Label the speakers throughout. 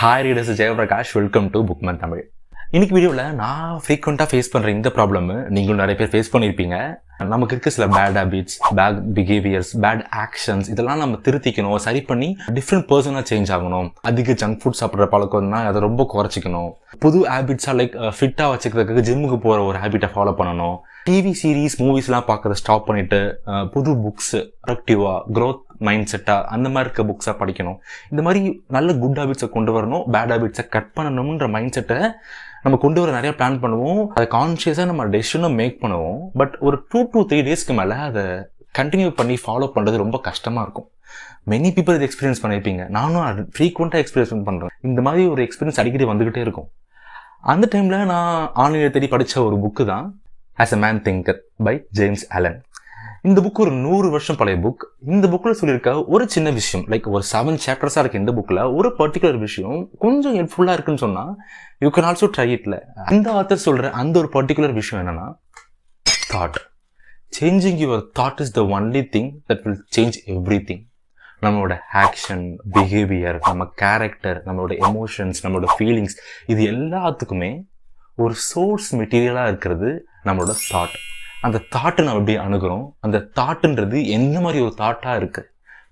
Speaker 1: Hi readers, Jayaprakash. Welcome to Bookman Tamil. இன்னைக்கு வீடியோவில் நான் ஃப்ரீக்வெண்ட்டாக ஃபேஸ் பண்ணுற இந்த ப்ராப்ளம் நீங்களும் நிறைய பேர் ஃபேஸ் பண்ணியிருப்பீங்க. நமக்கு இருக்க சில bad habits, bad behaviours, bad actions இதெல்லாம் நம்ம திருத்திக்கணும், சரி பண்ணி டிஃப்ரெண்ட் பர்சனாக சேஞ்ச் ஆகணும். அதிக ஜங்க் ஃபுட் சாப்பிட்ற பழக்கம்னா அதை ரொம்ப குறைச்சிக்கணும். புது ஹேபிட்ஸாக லைக் ஃபிட்டாக வச்சுக்கிறதுக்கு ஜிம்முக்கு போகிற ஒரு ஹேபிட்டை ஃபாலோ பண்ணணும். டிவி சீரீஸ், மூவிஸ்லாம் பார்க்குறத ஸ்டாப் பண்ணிவிட்டு புது புக்ஸு ப்ரொடக்டிவாக க்ரோத் மைண்ட் செட்டாக அந்த மாதிரி இருக்க புக்ஸாக படிக்கணும். இந்த மாதிரி நல்ல குட் ஹேபிட்ஸை கொண்டு வரணும், பேட் ஹேபிட்ஸை கட் பண்ணணுன்ற மைண்ட் செட்டை நம்ம கொண்டு வர நிறைய பிளான் பண்ணுவோம். அதை கான்ஷியஸாக நம்ம டெசிஷனும் மேக் பண்ணுவோம். பட் ஒரு 2 to 3 டேஸ்க்கு மேலே அதை கண்டினியூ பண்ணி ஃபாலோ பண்ணுறது ரொம்ப கஷ்டமாக இருக்கும். மெனி பீப்புள் இது எக்ஸ்பீரியன்ஸ் பண்ணியிருப்பீங்க. நானும் ஃப்ரீக்வெண்ட்டாக எக்ஸ்பீரியன்ஸ் பண்ணுறேன். இந்த மாதிரி ஒரு எக்ஸ்பீரியன்ஸ் அடிக்கடி வந்துக்கிட்டே இருக்கும். அந்த டைமில் நான் ஆன்லைனில் தேடி படித்த ஒரு புக்கு தான் as a man thinker by James Allen. இந்த புக் ஒரு 100 வருஷம் பழைய புக். இந்த புக்கில் சொல்லியிருக்க ஒரு சின்ன விஷயம், லைக் ஒரு 7 சாப்டர்ஸாக இருக்குது. இந்த புக்கில் ஒரு பர்டிகுலர் விஷயம் கொஞ்சம் ஹெல்ப்ஃபுல்லாக இருக்குன்னு சொன்னால் யூ கேன் ஆல்சோ ட்ரை இட்ல. இந்த ஆத்தர் சொல்கிற அந்த ஒரு பர்டிகுலர் விஷயம் என்னன்னா, thought. Changing your thought is the only thing that will change every thing. நம்மளோட ஆக்ஷன், பிஹேவியர், நம்ம கேரக்டர், நம்மளோட எமோஷன்ஸ், நம்மளோட ஃபீலிங்ஸ், இது எல்லாத்துக்குமே ஒரு சோர்ஸ் மெட்டீரியலாக இருக்கிறது நம்மளோட தாட். அந்த தாட்டை நம்ம எப்படி அணுகிறோம், அந்த தாட்டுன்றது எந்த மாதிரி ஒரு தாட்டாக இருக்குது,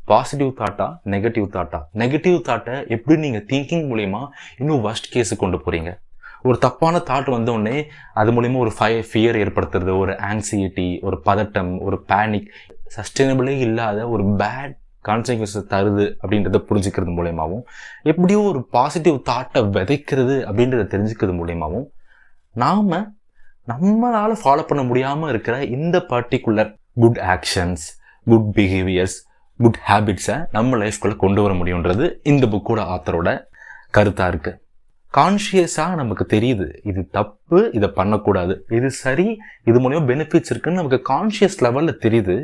Speaker 1: பாசிட்டிவ் தாட்டா, நெகட்டிவ் தாட்டா. நெகட்டிவ் தாட்டை எப்படி நீங்கள் திங்கிங் மூலயமா இன்னும் வர்ஸ்ட் கேஸுக்கு கொண்டு போகிறீங்க. ஒரு தப்பான தாட் வந்தோடனே அது மூலிமா ஒரு ஃபியர் ஏற்படுத்துறது, ஒரு ஆங்ஸைட்டி, ஒரு பதட்டம், ஒரு பேனிக், சஸ்டைனபிளே இல்லாத ஒரு பேட் கான்சிக்வன்ஸை தருது அப்படின்றத புரிஞ்சுக்கிறது மூலயமாவும், எப்படியோ ஒரு பாசிட்டிவ் தாட்டை விதைக்கிறது அப்படின்றத தெரிஞ்சுக்கிறது மூலயமாவும் நாம் நம்மளால் ஃபாலோ பண்ண முடியாமல் இருக்கிற இந்த particular good actions, good behaviours, good ஹேபிட்ஸை நம்ம லைஃப்குள்ளே கொண்டு வர முடியுன்றது இந்த புக்கோட ஆத்தரோட கருத்தாக இருக்குது. கான்ஷியஸாக நமக்கு தெரியுது இது தப்பு, இதை பண்ணக்கூடாது, இது சரி, இது மூலியமாக பெனிஃபிட்ஸ் இருக்குன்னு நமக்கு கான்ஷியஸ் லெவலில் தெரியுது.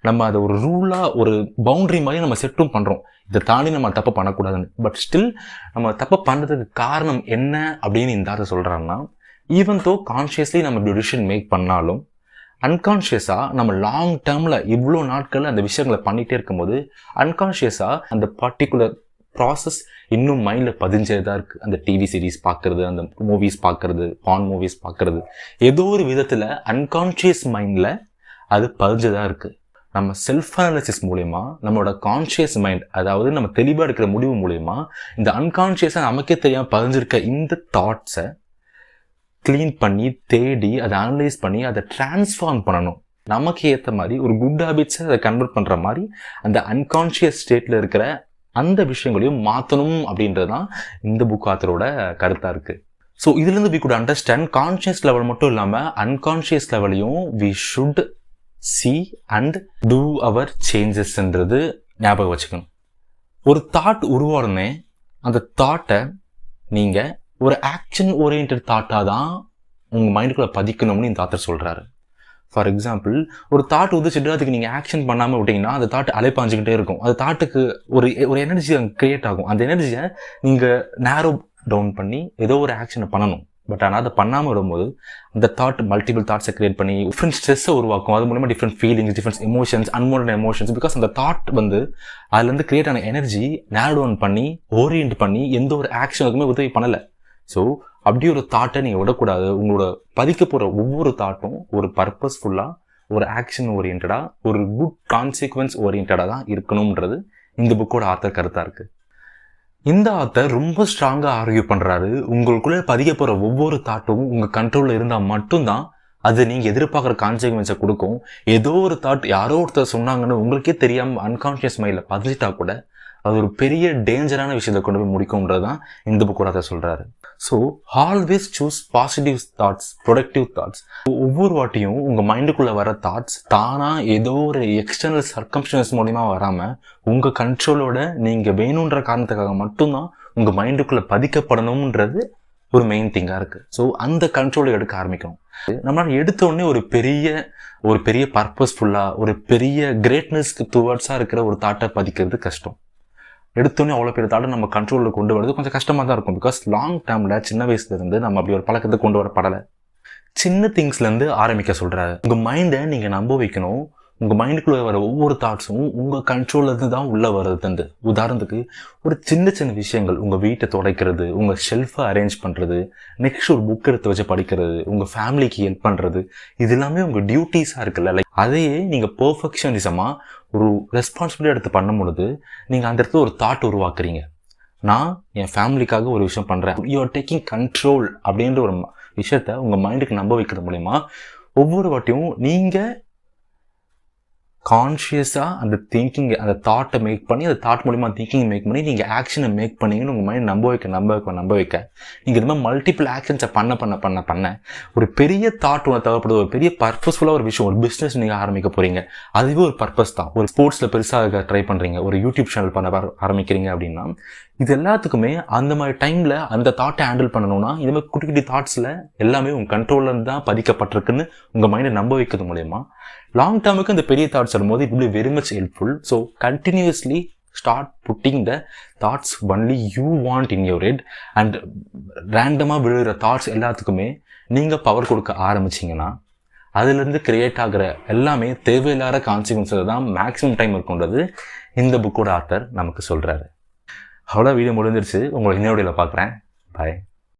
Speaker 1: நம்ம அதை ஒரு ரூலாக, ஒரு பவுண்ட்ரி மாதிரி நம்ம செட்டும் பண்ணுறோம், இதை தாண்டி நம்ம தப்பு பண்ணக்கூடாதுன்னு. பட் ஸ்டில் நம்ம தப்பு பண்ணுறதுக்கு காரணம் என்ன அப்படின்னு இந்த ஆத்தர் சொல்கிறாங்கன்னா, ஈவன் தோ கான்ஷியஸ்லி நம்ம டிசிஷன் மேக் பண்ணாலும் அன்கான்ஷியஸாக நம்ம லாங் டேர்மில் இவ்வளோ நாட்களில் அந்த விஷயங்களை பண்ணிகிட்டே இருக்கும்போது அன்கான்ஷியஸாக அந்த பர்டிகுலர் ப்ராசஸ் இன்னும் மைண்டில் பதிஞ்சே தான் இருக்குது. அந்த டிவி சீரீஸ் பார்க்குறது, அந்த மூவிஸ் பார்க்குறது, பான் மூவிஸ் பார்க்குறது, ஏதோ ஒரு விதத்தில் அன்கான்ஷியஸ் மைண்டில் அது பதிஞ்சதாக இருக்குது. நம்ம செல்ஃப் அனாலிசிஸ் மூலயமா நம்மளோட கான்ஷியஸ் மைண்ட், அதாவது நம்ம தெளிவாக எடுக்கிற முடிவு மூலயமா இந்த அன்கான்ஷியஸாக நமக்கே தெரியாமல் பதிஞ்சிருக்க இந்த தாட்ஸை க்ளீன் பண்ணி, தேடி, அதை அனலைஸ் பண்ணி, அதை டிரான்ஸ்ஃபார்ம் பண்ணணும். நமக்கு ஏற்ற மாதிரி ஒரு குட் ஹேபிட்ஸை அதை கன்வெர்ட் பண்ணுற மாதிரி அந்த அன்கான்ஷியஸ் ஸ்டேட்டில் இருக்கிற அந்த விஷயங்களையும் மாற்றணும் அப்படின்றது தான் இந்த புக் ஆத்தரோட கருத்தாக இருக்குது. ஸோ இதுலேருந்து we could understand conscious level மட்டும் இல்லாமல் அன்கான்ஷியஸ் லெவலையும் we should see and do our சேஞ்சஸ்ன்றது ஞாபகம் வச்சுக்கணும். ஒரு தாட் உருவானே அந்த தாட்டை நீங்கள் ஒரு ஆக்ஷன் ஓரியன்ட் தாட்டாக தான் உங்கள் மைண்டுக்குள்ளே பதிக்கணும்னு இந்த தாத்தர் சொல்கிறாரு. ஃபார் எக்ஸாம்பிள், ஒரு தாட் உதிச்சுட்டு அதுக்கு நீங்கள் ஆக்ஷன் பண்ணாமல் விட்டிங்கன்னா அந்த தாட் அலைப்பாஞ்சிக்கிட்டே இருக்கும். அந்த தாட்டுக்கு ஒரு எனர்ஜி அங்கே க்ரியேட் ஆகும். அந்த எனர்ஜியை நீங்கள் நேரோ டவுன் பண்ணி ஏதோ ஒரு ஆக்ஷனை பண்ணணும். பட் ஆனால் அதை பண்ணாமல் வரும்போது அந்த தாட் மல்டிபிள் தாட்ஸை கிரியேட் பண்ணி டிஃப்ரெண்ட் ஸ்ட்ரெஸ்ஸை உருவாக்கும். அது மூலமாக different feelings, different emotions, unwanted emotions. Because அந்த தாட் அதுலேருந்து கிரியேட் ஆன எனர்ஜி நேரோ டவுன் பண்ணி, ஓரியன்ட் பண்ணி எந்த ஒரு ஆக்ஷனுக்குமே உதவி பண்ணலை. ஸோ அப்படி ஒரு தாட்டை நீங்கள் விடக்கூடாது. உங்களோட பதிக்க போகிற ஒவ்வொரு தாட்டும் ஒரு பர்பஸ்ஃபுல்லாக, ஒரு ஆக்ஷன் ஓரியன்டாக, ஒரு குட் கான்சிக்வன்ஸ் ஓரியன்டாக தான் இருக்கணும்ன்றது இந்த புக்கோட ஆத்தர் கருத்தாக இருக்குது. இந்த ஆத்தர் ரொம்ப ஸ்ட்ராங்காக ஆர்கியூ பண்ணுறாரு, உங்களுக்குள்ளே பதிக்க போகிற ஒவ்வொரு தாட்டும் உங்கள் கண்ட்ரோலில் இருந்தால் மட்டும்தான் அது நீங்கள் எதிர்பார்க்குற கான்சிக்வன்ஸை கொடுக்கும். ஏதோ ஒரு தாட் யாரோ ஒருத்தர் சொன்னாங்கன்னு உங்களுக்கே தெரியாமல் அன்கான்ஷியஸ் மைண்டில் பதிஞ்சிட்டா கூட அது ஒரு பெரிய டேஞ்சரான விஷயத்தை கொண்டு போய் முடிக்கும்ன்றது தான் இந்த புக்கோட அதை சொல்கிறாரு. So always choose positive thoughts, productive thoughts. ஒவ்வொரு வாட்டியும் உங்கள் மைண்டுக்குள்ளே வர தாட்ஸ் தானாக ஏதோ ஒரு எக்ஸ்டர்னல் சர்க்கம்ஸ்டன்ஸ் மூலிமா வராமல் உங்கள் கண்ட்ரோலோட நீங்கள் வேணுன்ற காரணத்துக்காக மட்டும்தான் உங்கள் மைண்டுக்குள்ளே பதிக்கப்படணுன்றது ஒரு மெயின் திங்காக இருக்குது. ஸோ அந்த கண்ட்ரோலை எடுக்க ஆரம்பிக்கணும். நம்மளால் எடுத்தோடனே ஒரு பெரிய பர்பஸ்ஃபுல்லாக, ஒரு பெரிய கிரேட்னஸ்க்கு டுவர்ட்ஸாக இருக்கிற ஒரு தாட்டை பதிக்கிறது கஷ்டம். எடுத்தோன்னே அவ்வளோ பெரிய தாட்டை நம்ம கண்ட்ரோலில் கொண்டு வரது கொஞ்சம் கஷ்டமாக தான் இருக்கும். பிகாஸ் லாங் டேர்மில் சின்ன வயசுலேருந்து நம்ம அப்படி ஒரு பழக்கத்தை கொண்டு வரப்படலை. சின்ன திங்ஸ்லேருந்து ஆரம்பிக்க சொல்கிறாரு. உங்கள் மைண்டை நீங்கள் நம்ப வைக்கணும். உங்கள் மைண்டுக்குள்ளே வர ஒவ்வொரு தாட்ஸும் உங்கள் கண்ட்ரோல்லேருந்து தான் உள்ளே வர்றது. உதாரணத்துக்கு ஒரு சின்ன சின்ன விஷயங்கள், உங்கள் வீட்டை துடைக்கிறது, உங்கள் ஷெல்ஃபை அரேஞ்ச் பண்ணுறது, நெக்ஸ்ட் ஒரு புக் எடுத்து வச்சு படிக்கிறது, உங்கள் ஃபேமிலிக்கு ஹெல்ப் பண்ணுறது, இது எல்லாமே உங்கள் டியூட்டிஸாக இருக்குல்ல. லைக் அதையே நீங்கள் பெர்ஃபெக்ஷனிசமாக ஒரு ரெஸ்பான்சிபிலிட்டி எடுத்து பண்ணும் பொழுது நீங்கள் அந்த இடத்துல ஒரு தாட் உருவாக்குறீங்க. நான் என் ஃபேமிலிக்காக ஒரு விஷயம் பண்ணுறேன், யூ ஆர் டேக்கிங் கண்ட்ரோல் அப்படின்ற ஒரு விஷயத்த உங்கள் மைண்டுக்கு நம்ப வைக்கிறது மூலிமா ஒவ்வொரு வாட்டியும் நீங்கள் கான்ஷியஸாக அந்த திங்கிங், அந்த தாட்டை மேக் பண்ணி, அந்த தாட் மூலிமா திங்கிங் மேக் பண்ணி நீங்கள் ஆக்ஷனை மேக் பண்ணீங்கன்னு உங்கள் மைண்ட் நம்ப வைக்க நீங்கள் இது மாதிரி மல்டிபிள் ஆக்ஷன்ஸை பண்ண ஒரு பெரிய தாட் ஒன்று தேவைப்படுது. ஒரு பெரிய பர்பஸ்ஃபுல்லாக ஒரு விஷயம், ஒரு பிஸ்னஸ் நீங்கள் ஆரம்பிக்க போகிறீங்க, அதுவே ஒரு பர்பஸ் தான். ஒரு ஸ்போர்ட்ஸில் பெருசாக ட்ரை பண்ணுறீங்க, ஒரு யூடியூப் சேனல் பண்ண ஆரம்பிக்கிறீங்க அப்படின்னா, இது எல்லாத்துக்குமே அந்த மாதிரி டைமில் அந்த தாட்டை ஹேண்டில் பண்ணணும்னா இது மாதிரி குட்டி குட்டி தாட்ஸில் எல்லாமே உங்கள் கண்ட்ரோலில் தான் பதிக்கப்பட்டிருக்குன்னு உங்கள் மைண்டை நம்ப வைக்கிறது மூலயமா லாங் டேர்முக்கு அந்த பெரிய தாட்ஸ் வரும்போது it will be very much helpful. So continuously start pudding the thoughts only you want in your head. And ரேண்டமாக விழுகிற தாட்ஸ் எல்லாத்துக்குமே நீங்கள் பவர் கொடுக்க ஆரம்பிச்சிங்கன்னா அதுலேருந்து கிரியேட் ஆகிற எல்லாமே தேவையில்லாத கான்சிக்வன்ஸில் தான் மேக்ஸிமம் டைம் இருக்குன்றது இந்த புக்கோட ஆத்தர் நமக்கு சொல்கிறாரு. அவ்வளோ வீடியோ முடிஞ்சிருச்சு. உங்களை இன்னொரு வீடியோவில் பார்க்குறேன். பாய்.